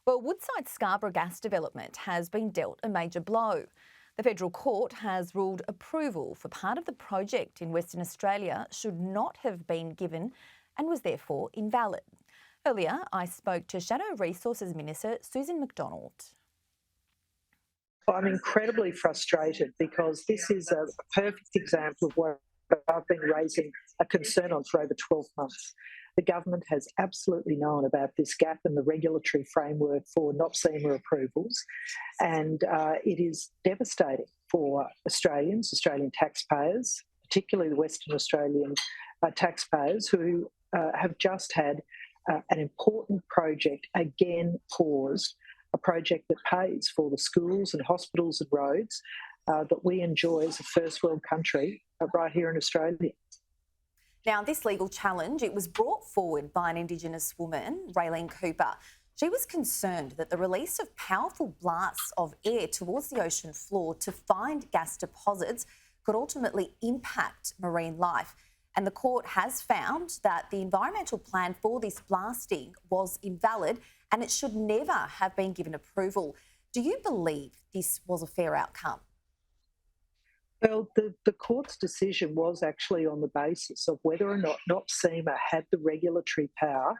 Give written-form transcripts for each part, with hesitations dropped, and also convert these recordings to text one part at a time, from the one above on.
Well, Woodside Scarborough gas development has been dealt a major blow. The Federal Court has ruled approval for part of the project in Western Australia should not have been given and was therefore invalid. Earlier, I spoke to Shadow Resources Minister Susan McDonald. I'm incredibly frustrated because this is a perfect example of what I've been raising a concern on for over 12 months. The government has absolutely known about this gap in the regulatory framework for NOPSEMA approvals, and it is devastating for Australians, Australian taxpayers, particularly the Western Australian taxpayers who have just had an important project again paused, a project that pays for the schools and hospitals and roads that we enjoy as a first world country right here in Australia. Now, this legal challenge, it was brought forward by an Indigenous woman, Raylene Cooper. She was concerned that the release of powerful blasts of air towards the ocean floor to find gas deposits could ultimately impact marine life. And the court has found that the environmental plan for this blasting was invalid and it should never have been given approval. Do you believe this was a fair outcome? Well, the court's decision was actually on the basis of whether or not NOPSEMA had the regulatory power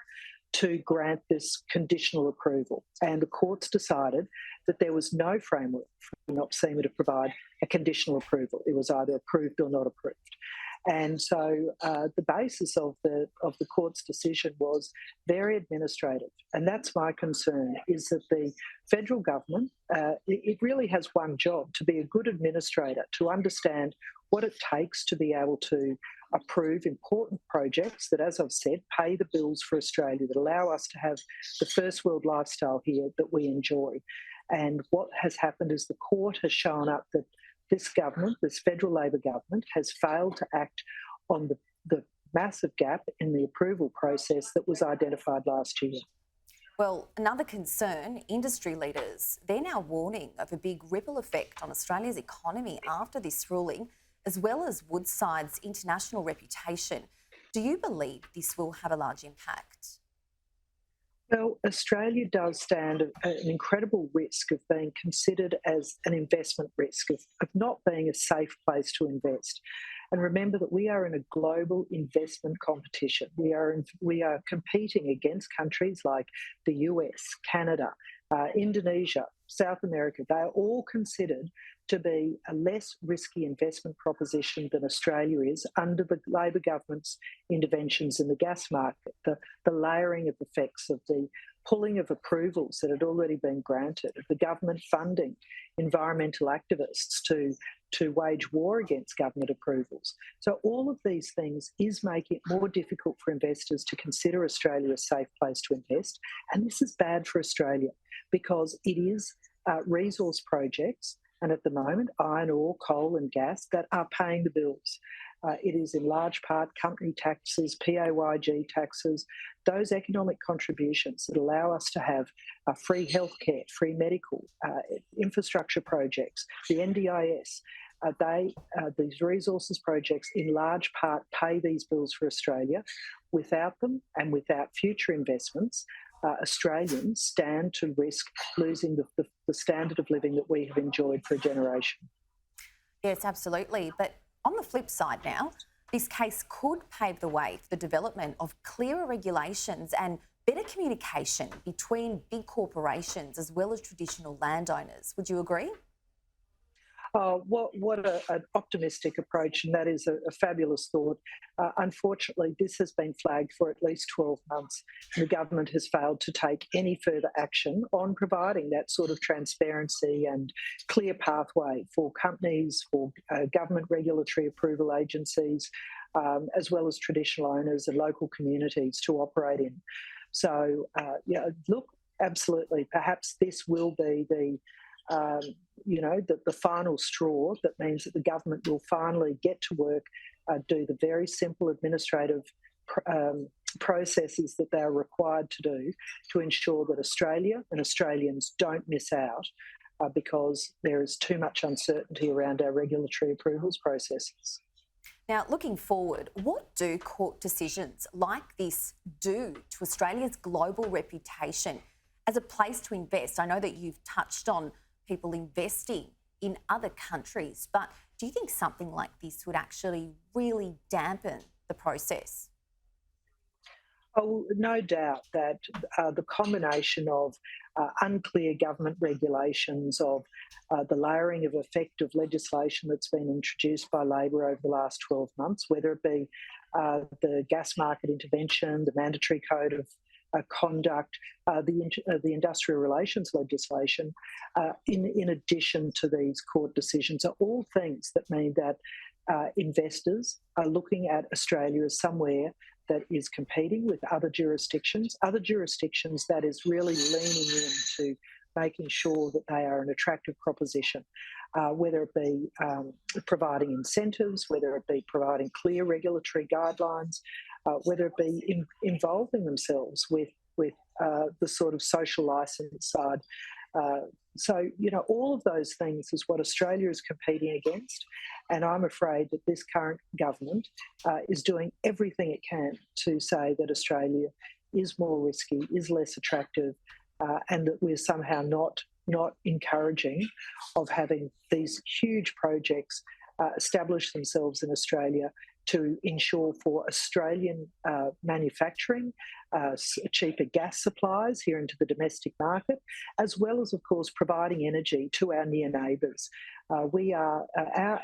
to grant this conditional approval. And the courts decided that there was no framework for NOPSEMA to provide a conditional approval. It was either approved or not approved. And so the basis of the court's decision was very administrative. And that's my concern, is that the federal government, it really has one job: to be a good administrator, to understand what it takes to be able to approve important projects that, as I've said, pay the bills for Australia, that allow us to have the first world lifestyle here that we enjoy. And what has happened is the court has shown up that this government, this federal Labor government, has failed to act on the massive gap in the approval process that was identified last year. Well, another concern, industry leaders, they're now warning of a big ripple effect on Australia's economy after this ruling, as well as Woodside's international reputation. Do you believe this will have a large impact? Well, Australia does stand an incredible risk of being considered as an investment risk, of not being a safe place to invest. And remember that we are in a global investment competition. We are competing against countries like the US, Canada, Indonesia, South America. They are all considered to be a less risky investment proposition than Australia is under the Labor government's interventions in the gas market, the layering of effects of the pulling of approvals that had already been granted, of the government funding environmental activists to wage war against government approvals. So all of these things is making it more difficult for investors to consider Australia a safe place to invest. And this is bad for Australia because it is resource projects, and at the moment, iron ore, coal and gas, that are paying the bills. It is in large part company taxes, PAYG taxes, those economic contributions that allow us to have free healthcare, free medical, infrastructure projects, the NDIS. These resources projects in large part pay these bills for Australia. Without them and without future investments, Australians stand to risk losing the standard of living that we have enjoyed for a generation. Yes, absolutely. But on the flip side now, this case could pave the way for the development of clearer regulations and better communication between big corporations as well as traditional landowners. Would you agree? What an optimistic approach, and that is a fabulous thought. Unfortunately, this has been flagged for at least 12 months. The government has failed to take any further action on providing that sort of transparency and clear pathway for companies, for government regulatory approval agencies, as well as traditional owners and local communities to operate in. So, look, absolutely, perhaps this will be the final straw that means that the government will finally get to work, do the very simple administrative processes that they are required to do to ensure that Australia and Australians don't miss out because there is too much uncertainty around our regulatory approvals processes. Now, looking forward, what do court decisions like this do to Australia's global reputation as a place to invest? I know that you've touched on people investing in other countries, but do you think something like this would actually really dampen the process? Oh, no doubt that the combination of unclear government regulations, of the layering of effective legislation that's been introduced by Labor over the last 12 months, whether it be the gas market intervention, the mandatory code of conduct, the industrial relations legislation, in addition to these court decisions, are all things that mean that investors are looking at Australia as somewhere that is competing with other jurisdictions that is really leaning into making sure that they are an attractive proposition, whether it be providing incentives, whether it be providing clear regulatory guidelines, whether it be involving themselves with the sort of social licence side. So, all of those things is what Australia is competing against. And I'm afraid that this current government is doing everything it can to say that Australia is more risky, is less attractive, and that we're somehow not encouraging of having these huge projects establish themselves in Australia to ensure for Australian manufacturing, cheaper gas supplies here into the domestic market, as well as, of course, providing energy to our near neighbours. Our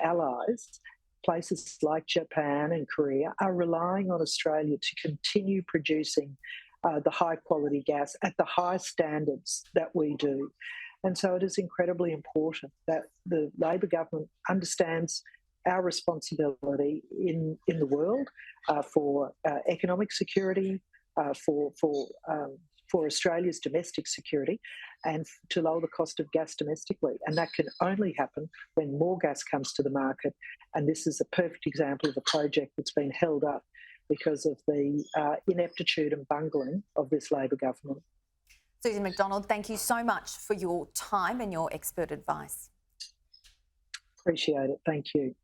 allies, places like Japan and Korea, are relying on Australia to continue producing the high quality gas at the high standards that we do. And so it is incredibly important that the Labor government understands our responsibility in the world for economic security, for Australia's domestic security, and to lower the cost of gas domestically. And that can only happen when more gas comes to the market. And this is a perfect example of a project that's been held up because of the ineptitude and bungling of this Labor government. Susan McDonald, thank you so much for your time and your expert advice. Appreciate it. Thank you.